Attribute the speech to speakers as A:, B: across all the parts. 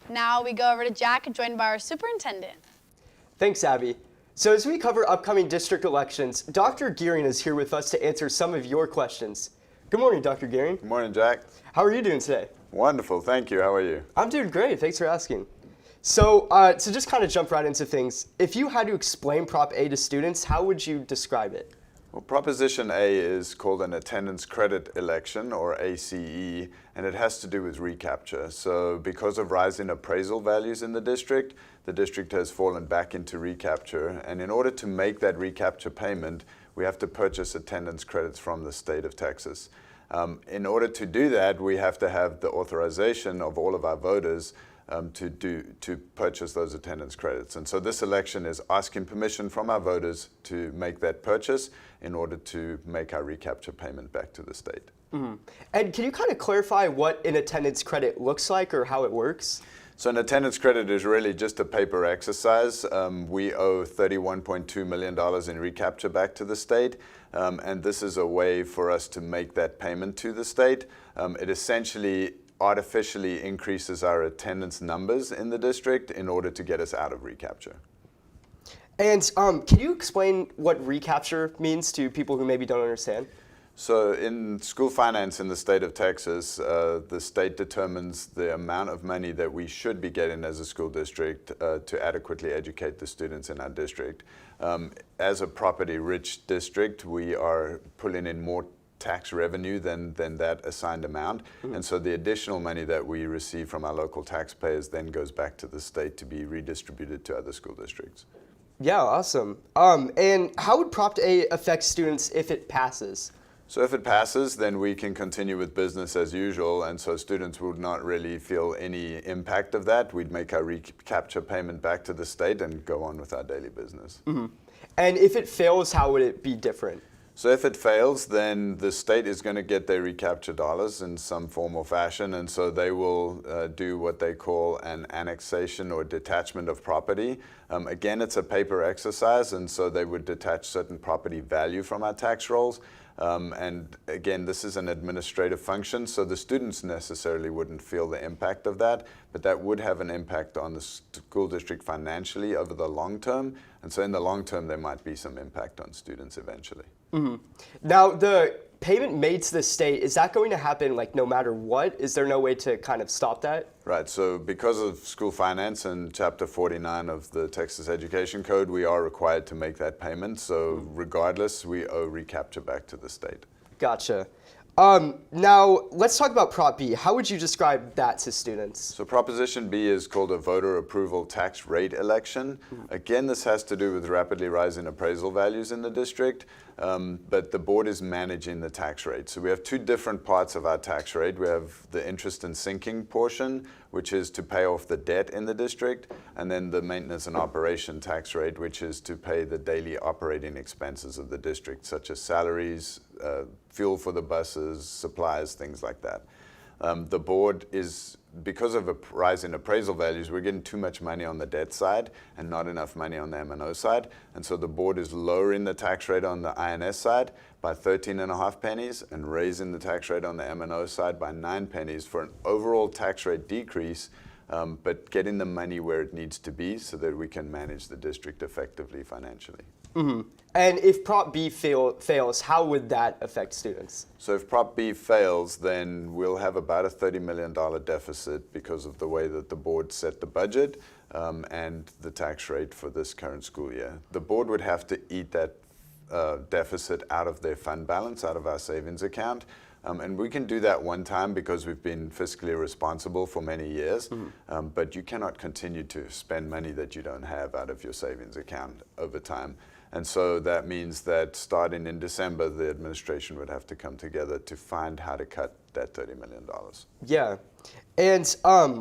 A: Now we go over to Jack, joined by our superintendent.
B: Thanks, Abby. So as we cover upcoming district elections, Dr. Gearing is here with us to answer some of your questions. Good morning, Dr. Gearing.
C: Good morning, Jack.
B: How are you doing today?
C: Wonderful, thank you. How are you?
B: I'm doing great. Thanks for asking. So to just kind of jump right into things, if you had to explain Prop A to students, how would you describe it?
C: Well, Proposition A is called an attendance credit election, or ACE, and it has to do with recapture. So because of rising appraisal values in the district has fallen back into recapture. And in order to make that recapture payment, we have to purchase attendance credits from the state of Texas. In order to do that, we have to have the authorization of all of our voters to purchase those attendance credits. And so this election is asking permission from our voters to make that purchase in order to make our recapture payment back to the state.
B: Mm-hmm. And can you kind of clarify what an attendance credit looks like or how it works?
C: So an attendance credit is really just a paper exercise. We owe $31.2 million in recapture back to the state, and this is a way for us to make that payment to the state. It essentially artificially increases our attendance numbers in the district in order to get us out of recapture.
B: And can you explain what recapture means to people who maybe don't understand?
C: So in school finance in the state of Texas, the state determines the amount of money that we should be getting as a school district to adequately educate the students in our district. As a property-rich district, we are pulling in more tax revenue than that assigned amount. Mm-hmm. And so the additional money that we receive from our local taxpayers then goes back to the state to be redistributed to other school districts.
B: Yeah, awesome. And how would Prop A affect students if it passes?
C: So if it passes, then we can continue with business as usual, and so students would not really feel any impact of that. We'd make our recapture payment back to the state and go on with our daily business.
B: Mm-hmm. And if it fails, how would it be different?
C: So if it fails, then the state is going to get their recapture dollars in some form or fashion, and so they will do what they call an annexation or detachment of property. Again, it's a paper exercise, and so they would detach certain property value from our tax rolls. And again, this is an administrative function, so the students necessarily wouldn't feel the impact of that, but that would have an impact on the school district financially over the long term. And so in the long term, there might be some impact on students eventually.
B: Mm-hmm. Now, the payment made to the state, is that going to happen like no matter what? Is there no way to kind of stop that?
C: Right, so because of school finance and Chapter 49 of the Texas Education Code, we are required to make that payment. So regardless, we owe recapture back to the state.
B: Gotcha. Now, let's talk about Prop B. How would you describe that to students?
C: So Proposition B is called a voter approval tax rate election. Mm-hmm. Again, this has to do with rapidly rising appraisal values in the district, but the board is managing the tax rate. So we have two different parts of our tax rate. We have the interest and sinking portion, which is to pay off the debt in the district, and then the maintenance and operation tax rate, which is to pay the daily operating expenses of the district, such as salaries, fuel for the buses, supplies, things like that. The board is, because of a rise in appraisal values, we're getting too much money on the debt side and not enough money on the M&O side. And so the board is lowering the tax rate on the INS side by 13.5 pennies and raising the tax rate on the M&O side by 9 pennies for an overall tax rate decrease, but getting the money where it needs to be so that we can manage the district effectively financially.
B: Mm-hmm. And if Prop B fails, how would that affect students?
C: So if Prop B fails, then we'll have about a $30 million deficit because of the way that the board set the budget and the tax rate for this current school year. The board would have to eat that deficit out of their fund balance, out of our savings account. And we can do that one time because we've been fiscally responsible for many years, but you cannot continue to spend money that you don't have out of your savings account over time. And so that means that starting in December, the administration would have to come together to find how to cut that $30 million.
B: Yeah. And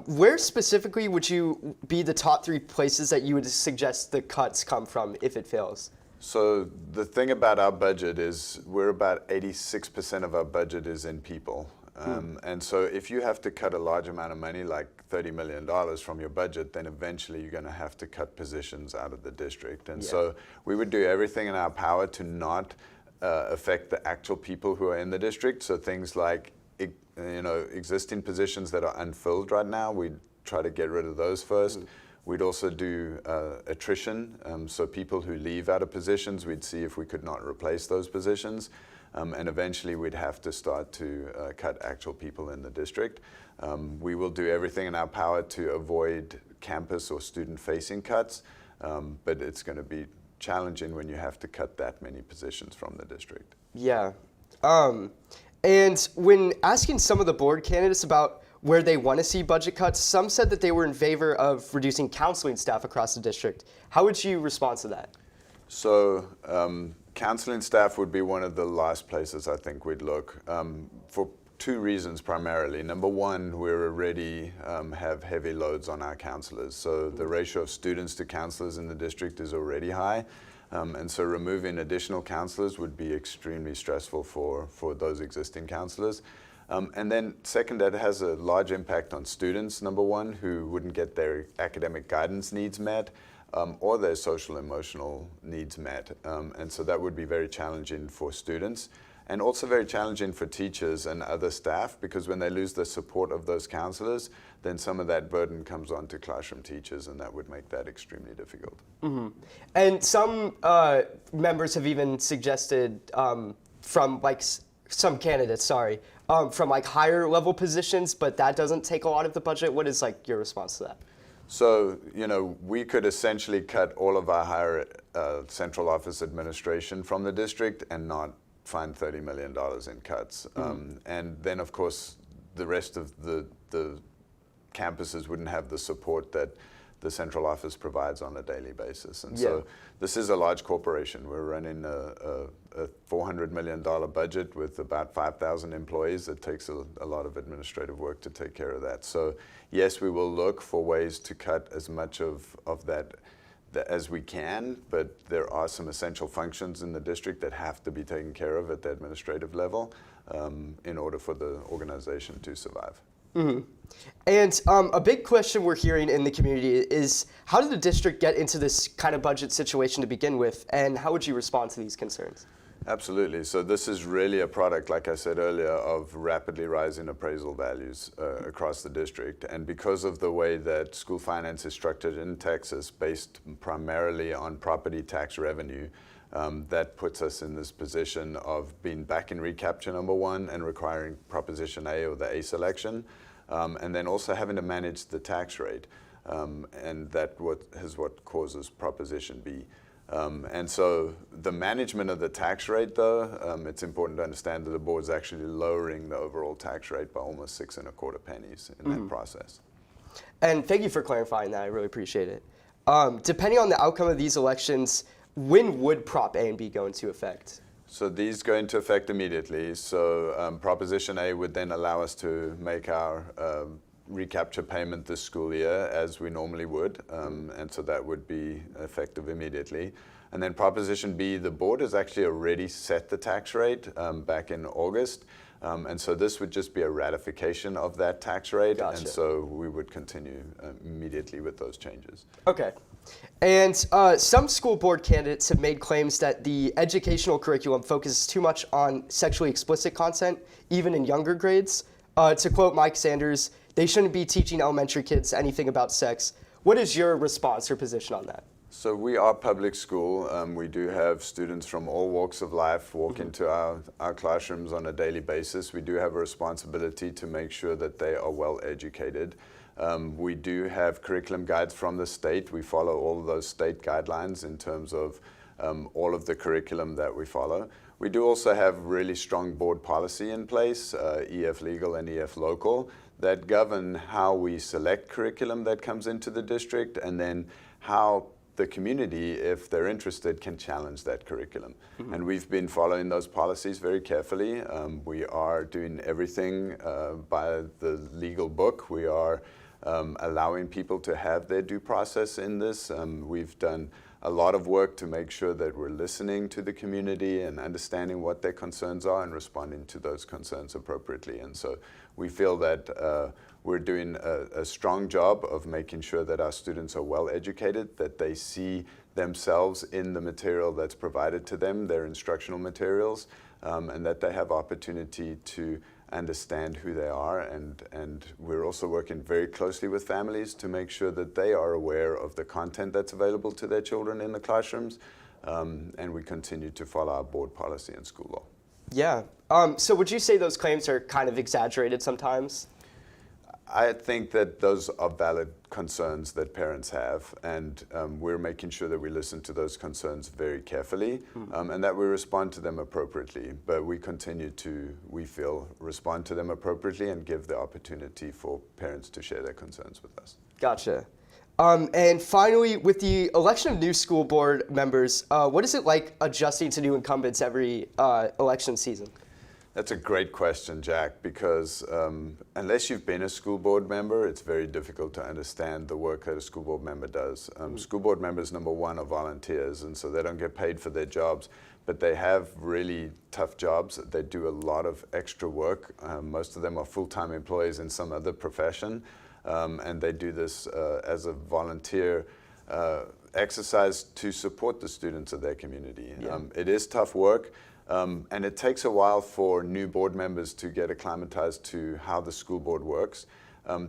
B: where specifically would you be the top 3 places that you would suggest the cuts come from if it fails?
C: So the thing about our budget is we're about 86% of our budget is in people. And so if you have to cut a large amount of money, like $30 million from your budget, then eventually you're going to have to cut positions out of the district. And so we would do everything in our power to not affect the actual people who are in the district. So things like existing positions that are unfilled right now, we try to get rid of those first. We'd also do attrition, so people who leave out of positions, we'd see if we could not replace those positions. And eventually we'd have to start to cut actual people in the district. We will do everything in our power to avoid campus or student-facing cuts, but it's going to be challenging when you have to cut that many positions from the district.
B: Yeah. And when asking some of the board candidates about where they want to see budget cuts, some said that they were in favor of reducing counseling staff across the district. How would you respond to that?
C: So counseling staff would be one of the last places I think we'd look, for two reasons primarily. Number one, we already have heavy loads on our counselors. So the ratio of students to counselors in the district is already high. And so removing additional counselors would be extremely stressful for those existing counselors. And then second, that has a large impact on students, number one, who wouldn't get their academic guidance needs met, or their social emotional needs met. And so that would be very challenging for students, and also very challenging for teachers and other staff, because when they lose the support of those counselors, then some of that burden comes on to classroom teachers, and that would make that extremely difficult.
B: Mm-hmm. And some members have even suggested from like some candidates, from like higher level positions, but that doesn't take a lot of the budget. What is like your response to that?
C: So, we could essentially cut all of our higher central office administration from the district and not find $30 million in cuts. And then, of course, the rest of the campuses wouldn't have the support that the central office provides on a daily basis. And so this is a large corporation. We're running a $400 million budget with about 5,000 employees. It takes a lot of administrative work to take care of that. So yes, we will look for ways to cut as much of that as we can, but there are some essential functions in the district that have to be taken care of at the administrative level in order for the organization to survive.
B: Mm-hmm. And a big question we're hearing in the community is, how did the district get into this kind of budget situation to begin with, and how would you respond to these concerns?
C: Absolutely. So this is really a product, like I said earlier, of rapidly rising appraisal values across the district. And because of the way that school finance is structured in Texas, based primarily on property tax revenue, that puts us in this position of being back in recapture, number one, and requiring Proposition A or the A selection, and then also having to manage the tax rate. And that is what causes Proposition B. And so the management of the tax rate, though, it's important to understand that the board is actually lowering the overall tax rate by almost 6.25 pennies in that process.
B: And thank you for clarifying that. I really appreciate it. Depending on the outcome of these elections, when would Prop A and B go into effect?
C: So these go into effect immediately. So Proposition A would then allow us to make our recapture payment this school year as we normally would, and so that would be effective immediately. And then Proposition B, the board has actually already set the tax rate back in August, and so this would just be a ratification of that tax rate.
B: Gotcha.
C: And so we would continue immediately with those changes.
B: Okay. And some school board candidates have made claims that the educational curriculum focuses too much on sexually explicit content, even in younger grades. To quote Mike Sanders, they shouldn't be teaching elementary kids anything about sex. What is your response or position on that?
C: So we are public school. We do have students from all walks of life walk into our classrooms on a daily basis. We do have a responsibility to make sure that they are well educated. We do have curriculum guides from the state. We follow all of those state guidelines in terms of all of the curriculum that we follow. We do also have really strong board policy in place, EF Legal and EF Local, that govern how we select curriculum that comes into the district, and then how the community, if they're interested, can challenge that curriculum. And we've been following those policies very carefully. We are doing everything by the legal book. We are allowing people to have their due process in this. We've done a lot of work to make sure that we're listening to the community and understanding what their concerns are and responding to those concerns appropriately. And so we feel that we're doing a strong job of making sure that our students are well educated, that they see themselves in the material that's provided to them, their instructional materials, and that they have opportunity to understand who they are, and we're also working very closely with families to make sure that they are aware of the content that's available to their children in the classrooms, and we continue to follow our board policy and school law.
B: Yeah. So would you say those claims are kind of exaggerated sometimes?
C: I think that those are valid concerns that parents have, and we're making sure that we listen to those concerns very carefully, and that we respond to them appropriately. But we continue to, we feel, respond to them appropriately and give the opportunity for parents to share their concerns with us.
B: Gotcha. And finally, with the election of new school board members, what is it like adjusting to new incumbents every election season?
C: That's a great question, Jack, because unless you've been a school board member, it's very difficult to understand the work that a school board member does. School board members, number one, are volunteers, and so they don't get paid for their jobs, but they have really tough jobs. They do a lot of extra work. Most of them are full-time employees in some other profession, and they do this as a volunteer exercise to support the students of their community.
B: Yeah.
C: It is tough work. And it takes a while for new board members to get acclimatized to how the school board works.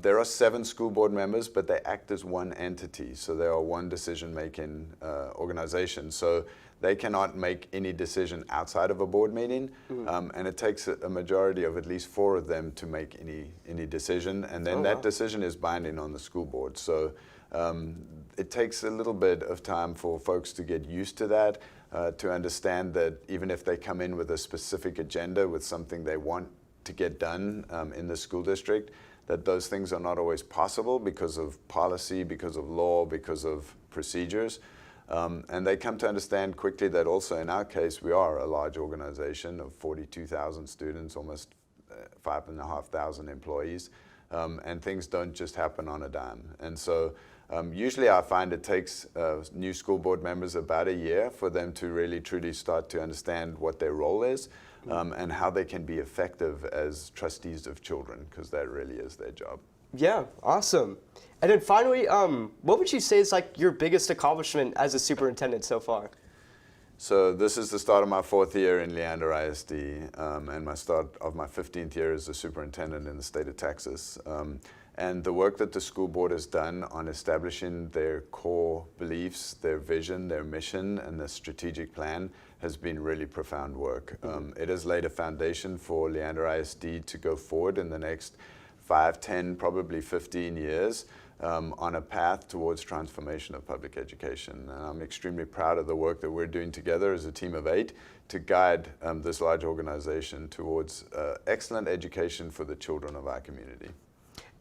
C: There are 7 school board members, but they act as one entity. So they are one decision-making organization. So they cannot make any decision outside of a board meeting. And it takes a majority of at least 4 of them to make any decision. And then that decision is binding on the school board. So it takes a little bit of time for folks to get used to that. To understand that even if they come in with a specific agenda, with something they want to get done in the school district, that those things are not always possible because of policy, because of law, because of procedures. And they come to understand quickly that also in our case, we are a large organization of 42,000 students, almost 5,500 employees, and things don't just happen on a dime. And so usually I find it takes new school board members about a year for them to really truly start to understand what their role is and how they can be effective as trustees of children, because that really is their job.
B: Yeah, awesome. And then finally, what would you say is like your biggest accomplishment as a superintendent so far?
C: So this is the start of my 4th year in Leander ISD and my start of my 15th year as a superintendent in the state of Texas. And the work that the school board has done on establishing their core beliefs, their vision, their mission, and the strategic plan has been really profound work. It has laid a foundation for Leander ISD to go forward in the next 5, 10, probably 15 years on a path towards transformation of public education. And I'm extremely proud of the work that we're doing together as a team of 8 to guide this large organization towards excellent education for the children of our community.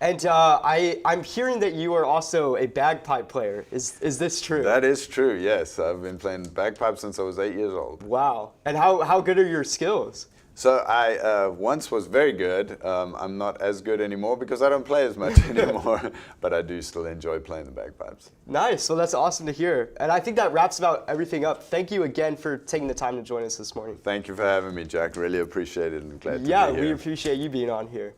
B: And I'm hearing that you are also a bagpipe player. Is this true?
C: That is true, yes. I've been playing bagpipes since I was 8 years old.
B: Wow. And how good are your skills?
C: So I once was very good. I'm not as good anymore because I don't play as much anymore, but I do still enjoy playing the bagpipes.
B: Nice. Well, that's awesome to hear. And I think that wraps about everything up. Thank you again for taking the time to join us this morning.
C: Thank you for having me, Jack. Really appreciate it and glad to be here.
B: Yeah, we appreciate you being on here.